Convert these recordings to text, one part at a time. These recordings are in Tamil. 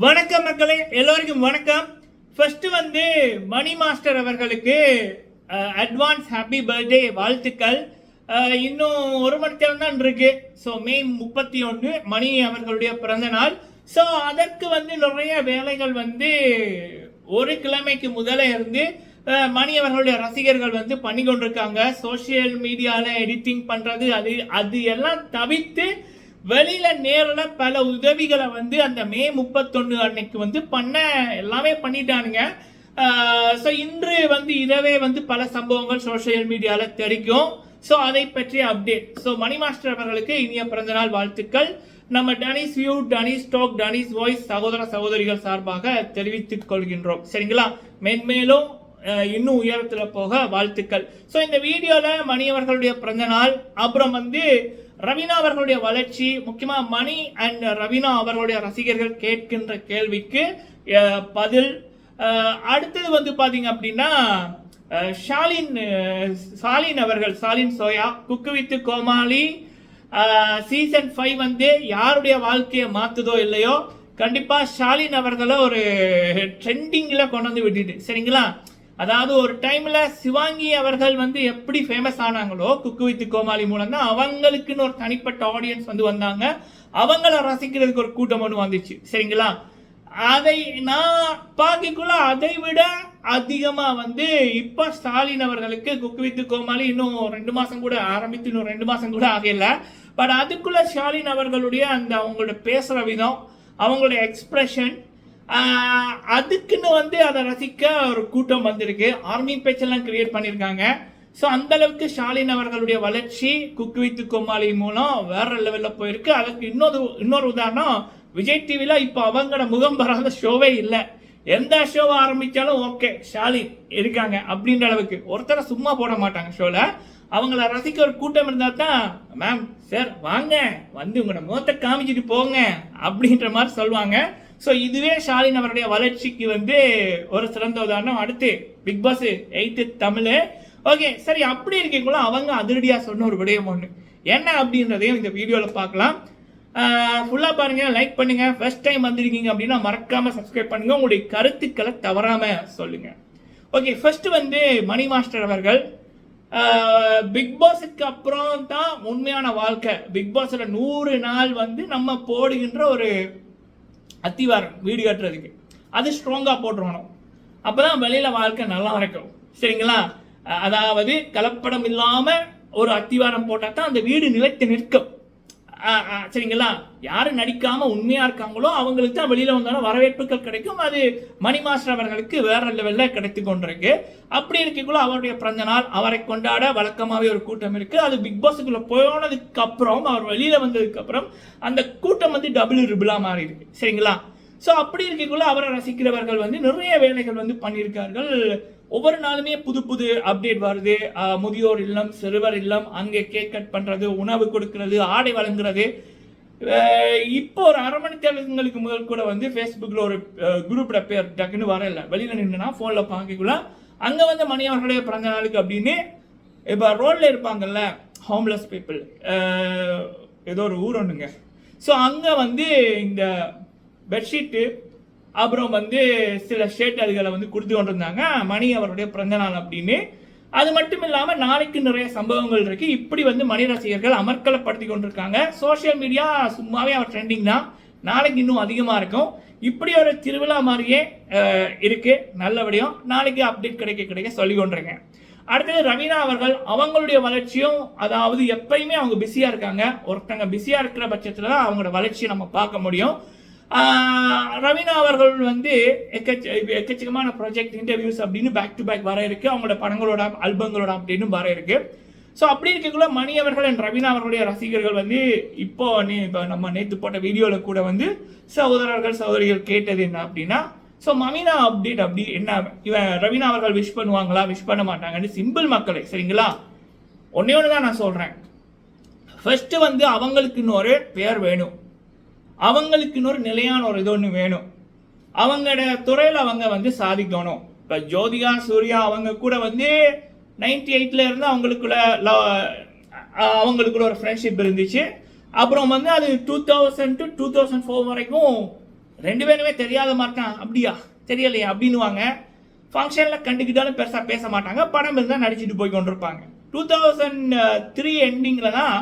வணக்கம் மக்களே, எல்லோருக்கும் வணக்கம். ஃபர்ஸ்ட் மணி மாஸ்டர் அவர்களுக்கு அட்வான்ஸ் ஹாப்பி பர்த்டே வாழ்த்துக்கள். இன்னும் ஒரு மணி நேரம் தான் இருக்கு. ஸோ மே 31 மணி அவர்களுடைய பிறந்த நாள். ஸோ அதற்கு நிறைய வேலைகள் ஒரு கிழமைக்கு முதல்ல இருந்து மணி அவர்களுடைய ரசிகர்கள் பண்ணி கொண்டிருக்காங்க. சோசியல் மீடியாவில் எடிட்டிங் பண்ணுறது அது எல்லாம் தவிர்த்து வெளியில நேரில் பல உதவிகளை அந்த மே 31 அன்னைக்கு பண்ண எல்லாமே பண்ணிட்டானுங்க. ஸோ இன்று இரவே பல சம்பவங்கள் சோசியல் மீடியாவில் தெரிக்கும். ஸோ அதை பற்றி அப்டேட். ஸோ மணி மாஸ்டர் அவர்களுக்கு இனிய பிறந்தநாள் வாழ்த்துக்கள் நம்ம டனிஸ் வியூ, டனிஸ் டாக், டனிஸ் வாய்ஸ் சகோதர சகோதரிகள் சார்பாக தெரிவித்துக் கொள்கின்றோம். சரிங்களா? மென்மேலும் இன்னும் உயரத்தில் போக வாழ்த்துக்கள். ஸோ இந்த வீடியோவில் மணி அவர்களுடைய பிறந்தநாள், அப்புறம் ரவீனா அவர்களுடைய வளர்ச்சி, முக்கியமா மணி அண்ட் ரவீனா அவர்களுடைய ரசிகர்கள் கேட்கின்ற கேள்விக்கு பதில். அடுத்தது பாத்தீங்க அப்படின்னா சாலின் அவர்கள், சாலின் சோயா குக்கு வித் கோமாளி சீசன் 5 யாருடைய வாழ்க்கையை மாத்துதோ இல்லையோ, கண்டிப்பா ஷாலின் அவர்களை ஒரு ட்ரெண்டிங்ல கொண்டு வந்து விட்டுட்டு. சரிங்களா? அதாவது ஒரு டைம்ல சிவாங்கி அவர்கள் எப்படி ஃபேமஸ் ஆனாங்களோ குக்கு வித் கோமாளி மூலம் தான் அவங்களுக்குன்னு ஒரு தனிப்பட்ட ஆடியன்ஸ் வந்தாங்க. அவங்கள ரசிக்கிறதுக்கு ஒரு கூட்டம் ஒன்று வந்துச்சு. சரிங்களா? அதை நான் பார்க்கக்குள்ள அதை விட அதிகமா இப்ப ஸ்டாலின் அவர்களுக்கு குக்கு வித் கோமாளி இன்னும் 2 மாசம் கூட ஆரம்பித்து இன்னும் 2 மாசம் கூட ஆகல. பட் அதுக்குள்ள ஸ்டாலின் அவர்களுடைய அந்த அவங்களோட பேசுற விதம், அவங்களுடைய எக்ஸ்பிரஷன், அதுக்குன்னு அதை ரசிக்க ஒரு கூட்டம் வந்திருக்கு. ஆர்மி பேச்செல்லாம் கிரியேட் பண்ணியிருக்காங்க. ஸோ அந்த அளவுக்கு ஸ்டாலின் அவர்களுடைய வளர்ச்சி குக்கு வித் கோமாளி மூலம் வேற லெவலில் போயிருக்கு. அதுக்கு இன்னொரு உதாரணம், விஜய் டிவியில் இப்போ அவங்களோட முகம் வராத ஷோவே இல்லை. எந்த ஷோவை ஆரம்பித்தாலும் ஓகே ஸ்டாலின் இருக்காங்க அப்படின்ற அளவுக்கு. ஒருத்தரை சும்மா போட மாட்டாங்க ஷோவில். அவங்கள ரசிக்க ஒரு கூட்டம் இருந்தால் தான் மேம் சார் வாங்க உங்களோட முகத்தை காமிச்சிட்டு போங்க அப்படின்ற மாதிரி சொல்லுவாங்க. ஸோ இதுவே ஸ்டாலின் அவருடைய வளர்ச்சிக்கு ஒரு சிறந்த உதாரணம். அடுத்து பிக் பாஸ் 8 தமிழ். ஓகே சரி, அப்படி இருக்கீங்களோ அவங்க அதிரடியாக சொன்ன ஒரு விடயம் ஒன்று என்ன அப்படின்றதையும் இந்த வீடியோவில் பார்க்கலாம். ஃபுல்லாக பாருங்க, லைக் பண்ணுங்க. ஃபர்ஸ்ட் டைம் வந்திருக்கீங்க அப்படின்னா மறக்காம சப்ஸ்கிரைப் பண்ணுங்க. உங்களுடைய கருத்துக்களை தவறாம சொல்லுங்க. ஓகே, ஃபர்ஸ்ட் மணி மாஸ்டர் அவர்கள் பிக் பாஸுக்கு அப்புறம் தான் உண்மையான வாழ்க்கை. பிக் பாஸ்ல 100 நாள் நம்ம போடுகின்ற ஒரு அத்திவாரம் வீடு கட்டுறதுக்கு அது ஸ்ட்ராங்காக போட்டுருக்கணும். அப்போதான் வெளியில வாழ்க்கை நல்லா இருக்கும். சரிங்களா? அதாவது கலப்படம் இல்லாமல் ஒரு அத்திவாரம் போட்டால் தான் அந்த வீடு நிலைத்து நிற்கும். சரிங்களா? யாரு நடிக்காம உண்மையா இருக்காங்களோ அவங்களுக்கு தான் வெளியில வந்தாலும் வரவேற்புகள் கிடைக்கும். அது மணி மாஸ்டர் அவர்களுக்கு வேற லெவல்ல கிடைத்து கொண்டிருக்கு. அப்படி இருக்கக்குள்ள அவருடைய பிறந்த நாள், அவரை கொண்டாட வழக்கமாவே ஒரு கூட்டம் இருக்கு. அது பிக் பாஸுக்குள்ள போனதுக்கு அப்புறம், அவர் வெளியில வந்ததுக்கு அப்புறம் அந்த கூட்டம் டபுள் ரிபிளா மாறி இருக்கு. சரிங்களா? ஸோ அப்படி இருக்கக்குள்ள அவரை ரசிக்கிறவர்கள் நிறைய வேலைகள் பண்ணியிருக்கார்கள். ஒவ்வொரு நாளுமே புது புது அப்டேட் வருது. முதியோர் இல்லம், சிறுவர் இல்லம், அங்கே கேக் கட் பண்றது, உணவு கொடுக்கறது, ஆடை வழங்குறது. இப்போ ஒரு அரை மணி தேர்தல்களுக்கு முதல் கூட ஃபேஸ்புக்கில் ஒரு குரூப்ல பேர் டக்குன்னு வரல, வெளியில நின்றுனா ஃபோனில் பார்க்கக்குள்ள அங்கே மணி அவர்களுடைய பிறந்த நாளுக்கு அப்படின்னு இப்போ ரோட்ல இருப்பாங்கல்ல ஹோம்லெஸ் பீப்புள், ஏதோ ஒரு ஊர் ஒன்றுங்க. ஸோ அங்கே இந்த பெட்ஷீட்டு அப்புறம் சில ஷர்ட் அதுகளை கொடுத்து கொண்டிருந்தாங்க மணி அவருடைய பிறந்த நாள் அப்படின்னு. அது மட்டும் இல்லாமல் நாளைக்கு நிறைய சம்பவங்கள் இருக்கு. இப்படி மணி ரசிகர்கள் அமர்க்கலப்படுத்தி கொண்டிருக்காங்க. சோசியல் மீடியா சும்மாவே அவர் ட்ரெண்டிங் தான். நாளைக்கு இன்னும் அதிகமாக இருக்கும். இப்படி ஒரு திருவிழா மாதிரியே இருக்கு. நல்லபடியும் நாளைக்கு அப்டேட் கிடைக்க சொல்லி கொண்டிருக்கேன். அடுத்தது ரவீனா அவர்கள், அவங்களுடைய வளர்ச்சியும், அதாவது எப்பயுமே அவங்க பிஸியா இருக்காங்க. ஒருத்தங்க பிஸியா இருக்கிற பட்சத்துல தான் அவங்களோட வளர்ச்சியை நம்ம பார்க்க முடியும். ரவீனா அவர்கள் எக்கச்சக்கமான ப்ராஜெக்ட், இன்டர்வியூஸ் அப்படின்னு பேக் டு பேக் வர இருக்கு. அவங்களோட படங்களோட ஆல்பங்களோட அப்படின்னு வர இருக்கு. ஸோ அப்படி இருக்கக்குள்ள மணி அவர்கள் அண்ட் ரவீனா அவர்களுடைய ரசிகர்கள் இப்போ நம்ம நேற்று போட்ட வீடியோவில் கூட சகோதரர்கள் சகோதரிகள் கேட்டது என்ன அப்படின்னா, ஸோ மமினா அப்டேட் அப்படி என்ன, இவன் ரவீனா அவர்கள் விஷ் பண்ணுவாங்களா விஷ் பண்ண மாட்டாங்கன்னு சிம்பிள் மக்களை. சரிங்களா? ஒன்னே ஒன்று தான் நான் சொல்றேன். ஃபர்ஸ்ட் அவங்களுக்கு இன்னொரு பேர் வேணும், அவங்களுக்கு இன்னொரு நிலையான ஒரு இது ஒன்று வேணும். அவங்களோட துறையில் அவங்க சாதிக்கணும். இப்போ ஜோதிகா சூர்யா அவங்க கூட 98ல இருந்து அவங்களுக்குள்ள ஒரு ஃப்ரெண்ட்ஷிப் இருந்துச்சு. அப்புறம் அது 2000 to 2004 வரைக்கும் 2 பேருமே தெரியாத மாட்டான், அப்படியா தெரியலையா அப்படின்னுவாங்க. ஃபங்க்ஷனில் கண்டுக்கிட்டாலும் பெருசாக பேச மாட்டாங்க, படம் இருந்தால் நடிச்சுட்டு போய் கொண்டிருப்பாங்க. 2003 எண்டிங்கில் தான்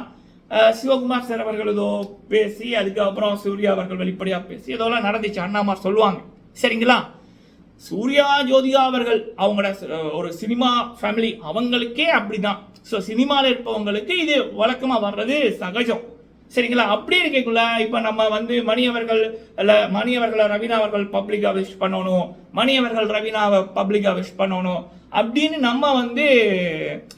சிவகுமார் சார் அவர்கள் ஏதோ பேசி, அதுக்கப்புறம் சூர்யா அவர்கள் வெளிப்படையாக பேசி ஏதோலாம் நடந்துச்சு, அண்ணாமார் சொல்லுவாங்க. சரிங்களா? சூர்யா ஜோதிகா அவர்கள் அவங்களோட ஒரு சினிமா ஃபேமிலி, அவங்களுக்கே அப்படிதான். ஸோ சினிமாவில் இருப்பவங்களுக்கு இது வழக்கமாக வர்றது சகஜம். சரிங்களா? அப்படி இருக்கக்குள்ள இப்போ நம்ம வந்து மணி அவர்களை ரவீனா அவர்கள் பப்ளிக்காக விஷ் பண்ணணும், மணி அவர்கள் ரவீனாவை பப்ளிக்காக விஷ் பண்ணணும் அப்படின்னு நம்ம வந்து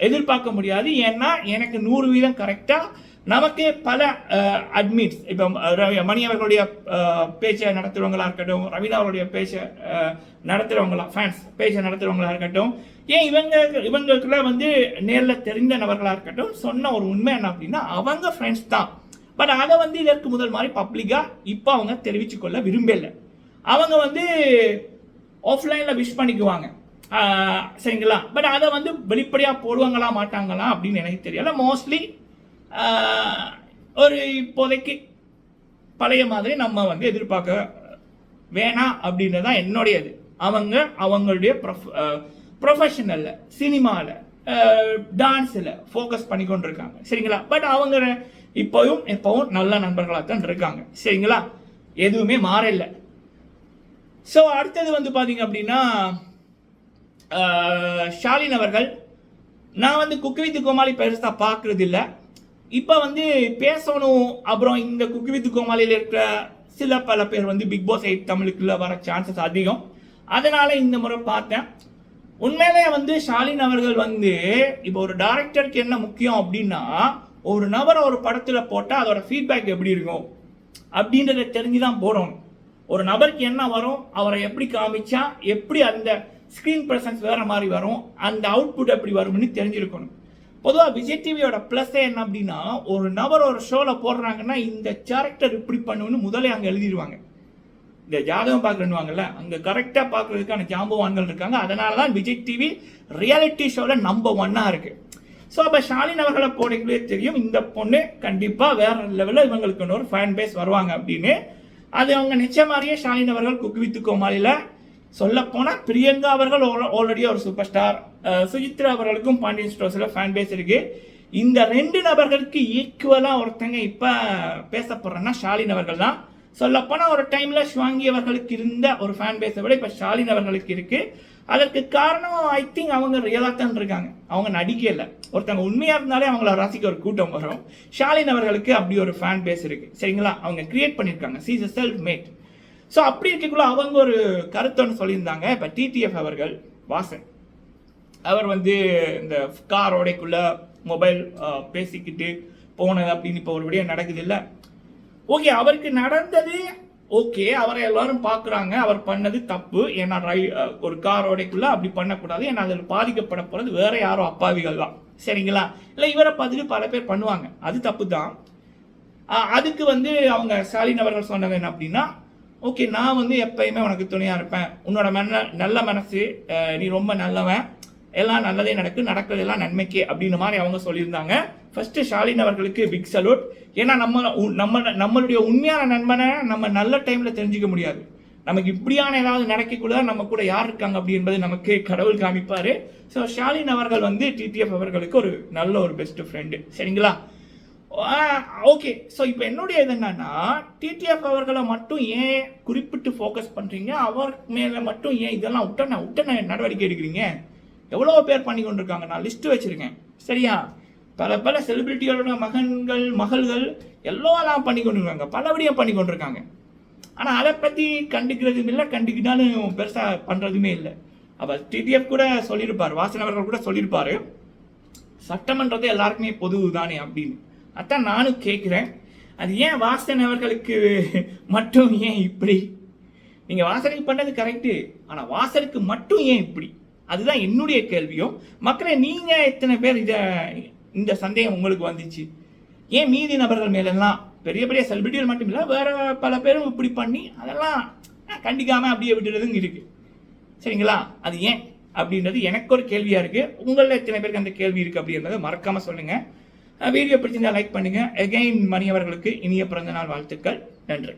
எதிர்பார்க்க முடியாது. ஏன்னா எனக்கு 100% கரெக்டாக நமக்கு பல அட்மிட்ஸ், இப்போ மணி அவர்களுடைய பேச்சை நடத்துகிறவங்களா இருக்கட்டும், ரவீனா அவர்களுடைய பேச்சை நடத்துகிறவங்களா, ஃபேன்ஸ் பேச்சை நடத்துகிறவங்களா இருக்கட்டும், ஏன் இவங்களுக்குள்ள வந்து நேரில் தெரிந்த நபர்களாக இருக்கட்டும், சொன்ன ஒரு உண்மை என்ன அப்படின்னா அவங்க ஃப்ரெண்ட்ஸ் தான். பட் அதை வந்து இதற்கு முதல் மாதிரி பப்ளிக்காக இப்போ அவங்க தெரிவித்து கொள்ள விரும்பலை. அவங்க வந்து ஆஃப்லைனில் விஷ் பண்ணிக்குவாங்க. சரிங்களா? பட் அதை வந்து வெளிப்படையாக போடுவாங்களா மாட்டாங்களா அப்படின்னு எனக்கு தெரியல. மோஸ்ட்லி ஒரு இப்போதைக்கு பழைய மாதிரி நம்ம வந்து எதிர்பார்க்க வேணாம் அப்படின்றது தான் என்னுடையது. அவங்களுடைய ப்ரொஃபஷனலில், சினிமாவில், டான்ஸில் ஃபோக்கஸ் பண்ணி கொண்டு இருக்காங்க. சரிங்களா? பட் அவங்க இப்போவும் நல்ல நண்பர்களாக தான் இருக்காங்க. சரிங்களா? எதுவுமே மாறல. ஸோ அடுத்தது வந்து பார்த்தீங்க அப்படின்னா ஷாலின் அவர்கள், நான் வந்து குக்கு வித் கோமாளி பெருசாக பார்க்குறது இல்லை. இப்போ வந்து பேசணும், அப்புறம் இந்த குக்கு வித் கோமாளியில் இருக்கிற பல பேர் வந்து பிக் பாஸ் 8 தமிழுக்குள்ள வர சான்சஸ் அதிகம். அதனால் இந்த முறை பார்த்தேன். உண்மையிலே வந்து ஷாலின் அவர்கள் வந்து இப்போ ஒரு டைரக்டருக்கு என்ன முக்கியம் அப்படின்னா, ஒரு நபரை ஒரு படத்தில் போட்டால் அதோட ஃபீட்பேக் எப்படி இருக்கும் அப்படின்றத தெரிஞ்சு தான் போடணும். ஒரு நபருக்கு என்ன வரும், அவரை எப்படி காமிச்சா எப்படி அந்த ஸ்க்ரீன் ப்ரெசன்ஸ் வேறு மாதிரி வரும், அந்த அவுட்புட் எப்படி வரும்னு தெரிஞ்சிருக்கணும். பொதுவாக விஜய் டிவியோட ப்ளஸ்ஸே என்ன அப்படின்னா, ஒரு நபர் ஒரு ஷோவில் போடுறாங்கன்னா இந்த கேரக்டர் இப்படி பண்ணுன்னு முதலே அங்கே எழுதிடுவாங்க. இந்த ஜாதகம் பார்க்குறேன்னுவாங்கல்ல, அங்கே கரெக்டாக பார்க்குறதுக்கான ஜாம்பவான்கள் இருக்காங்க. அதனால தான் விஜய் டிவி ரியாலிட்டி ஷோவில் நம்பர் 1 இருக்குது. ஸோ அப்போ ஷாலின் அவர்களை போடவே தெரியும் இந்த பொண்ணு கண்டிப்பாக வேற லெவலில் இவங்களுக்கு ஒரு ஃபேன் பேஸ் வருவாங்க அப்படின்னு. அது அவங்க நிச்சயமாரியே ஷாலின் அவர்கள் குக்கு வித் கோமாளியில் சொல்லப்போனால் பிரியங்கா அவர்கள் ஆல்ரெடி ஒரு சூப்பர் ஸ்டார், சுஜித்ரா அவர்களுக்கும் பாண்டியன் ஸ்டோர்ஸில் ஃபேன் பேஸ் இருக்குது. இந்த 2 நபர்களுக்கு ஈக்குவலாக ஒருத்தங்க இப்போ பேசப்படுறேன்னா ஷாலின் அவர்கள் தான். சொல்லப்போனால் ஒரு டைமில் ஷிவாங்கி அவர்களுக்கு இருந்த ஒரு ஃபேன் பேஸை விட இப்போ ஷாலின் அவர்களுக்கு இருக்குது. அதற்கு காரணம் ஐ திங்க் அவங்க ரியலாக தான் இருக்காங்க, அவங்க நடிக்கல. ஒருத்தவங்க உண்மையாக இருந்தாலே அவங்கள ரசிக்க ஒரு கூட்டம் வரும். ஷாலின் அவர்களுக்கு அப்படி ஒரு ஃபேன் பேஸ் இருக்குது. சரிங்களா? அவங்க கிரியேட் பண்ணியிருக்காங்க, she is self mat. So அப்படி இருக்கக்குள்ள அவங்க ஒரு கருத்தொன்னு சொல்லியிருந்தாங்க. இப்போ டிடிஎஃப் அவர்கள் வாசன் அவர் வந்து இந்த காரோடைக்குள்ள மொபைல் பேசிக்கிட்டு போனது அப்படின்னு இப்போ ஒரு விடயம் நடக்குது இல்லை. ஓகே, அவருக்கு நடந்தது ஓகே, அவரை எல்லாரும் பார்க்குறாங்க, அவர் பண்ணது தப்பு. ஏன்னா ஒரு காரோடைக்குள்ள அப்படி பண்ணக்கூடாது. ஏன்னா அதில் பாதிக்கப்பட போகிறது வேற யாரோ அப்பாவிகள் தான். சரிங்களா? இல்லை இவரை பார்த்துட்டு பல பேர் பண்ணுவாங்க, அது தப்பு தான். அதுக்கு வந்து அவங்க ஷாலின் அவர்கள் சொன்னது என்ன அப்படின்னா, ஓகே நான் வந்து எப்பயுமே உனக்கு துணையாக இருப்பேன், உன்னோட நல்ல மனசு, நீ ரொம்ப நல்லவன், எல்லாம் நல்லதே நடக்கிறதெல்லாம் நன்மைக்கு அப்படின்னு மாதிரி அவங்க சொல்லியிருந்தாங்க. ஃபர்ஸ்ட் ஷாலின் அவர்களுக்கு பிக் சல்யூட். ஏன்னா நம்மளுடைய உண்மையான நண்பனை நம்ம நல்ல டைமில் தெரிஞ்சிக்க முடியாது. நமக்கு இப்படியான ஏதாவது நடக்கக்கூட நம்ம கூட யார் இருக்காங்க அப்படி என்பது நமக்கு கடவுள் காமிப்பார். ஸோ ஷாலின் அவர்கள் வந்து டிடிஎஃப் அவர்களுக்கு ஒரு நல்ல ஒரு பெஸ்ட் ஃப்ரெண்டு. சரிங்களா? ஓகே. ஸோ இப்போ என்னுடைய இது என்னன்னா, டிடிஎஃப் அவர்களை மட்டும் ஏன் குறிப்பிட்டு ஃபோக்கஸ் பண்ணுறீங்க, அவர் மேலே மட்டும் ஏன் இதெல்லாம் உட்டன நடவடிக்கை எடுக்கிறீங்க? எவ்வளோ பேர் பண்ணி கொண்டிருக்காங்க, நான் லிஸ்ட்டு வச்சுருக்கேன். சரியா? பல செலிபிரிட்டிகளோட மகள்கள் எல்லாம் பண்ணி கொண்டிருக்காங்க, பலபடியாக பண்ணி கொண்டிருக்காங்க. ஆனால் அதை பற்றி கண்டுக்கிறதும் இல்லை, கண்டுக்கிட்டாலும் பெருசாக பண்ணுறதுமே இல்லை. அப்போ டிடிஎஃப் கூட சொல்லியிருப்பார், வாசன் அவர்கள் கூட சொல்லியிருப்பார், சட்டமன்றது எல்லாருக்குமே பொது தானே அப்படின்னு. அதான் நானும் கேட்குறேன், அது ஏன் வாசன் அவர்களுக்கு மட்டும் ஏன் இப்படி? நீங்கள் வாசனுக்கு பண்ணது கரெக்டு, ஆனால் வாசனுக்கு மட்டும் ஏன் இப்படி? அதுதான் என்னுடைய கேள்வியும். மக்களை நீங்கள் எத்தனை பேர் இந்த சந்தேகம் உங்களுக்கு வந்துச்சு? ஏன் மீதி நபர்கள் மேலெல்லாம் பெரிய பெரிய செலிபிரிட்டிகள் மட்டும் இல்லை, வேற பல பேரும் இப்படி பண்ணி அதெல்லாம் கண்டிக்காமல் அப்படியே விட்டுறதுங்க இருக்குது. சரிங்களா? அது ஏன் அப்படின்றது எனக்கு ஒரு கேள்வியாக இருக்குது. உங்களில் எத்தனை பேருக்கு அந்த கேள்வி இருக்குது அப்படின்றத மறக்காமல் சொல்லுங்கள். வீடியோ பிடிச்சிருந்தா லைக் பண்ணுங்கள். எகைன் மணி அவர்களுக்கு இனிய பிறந்தநாள் வாழ்த்துக்கள். நன்றி.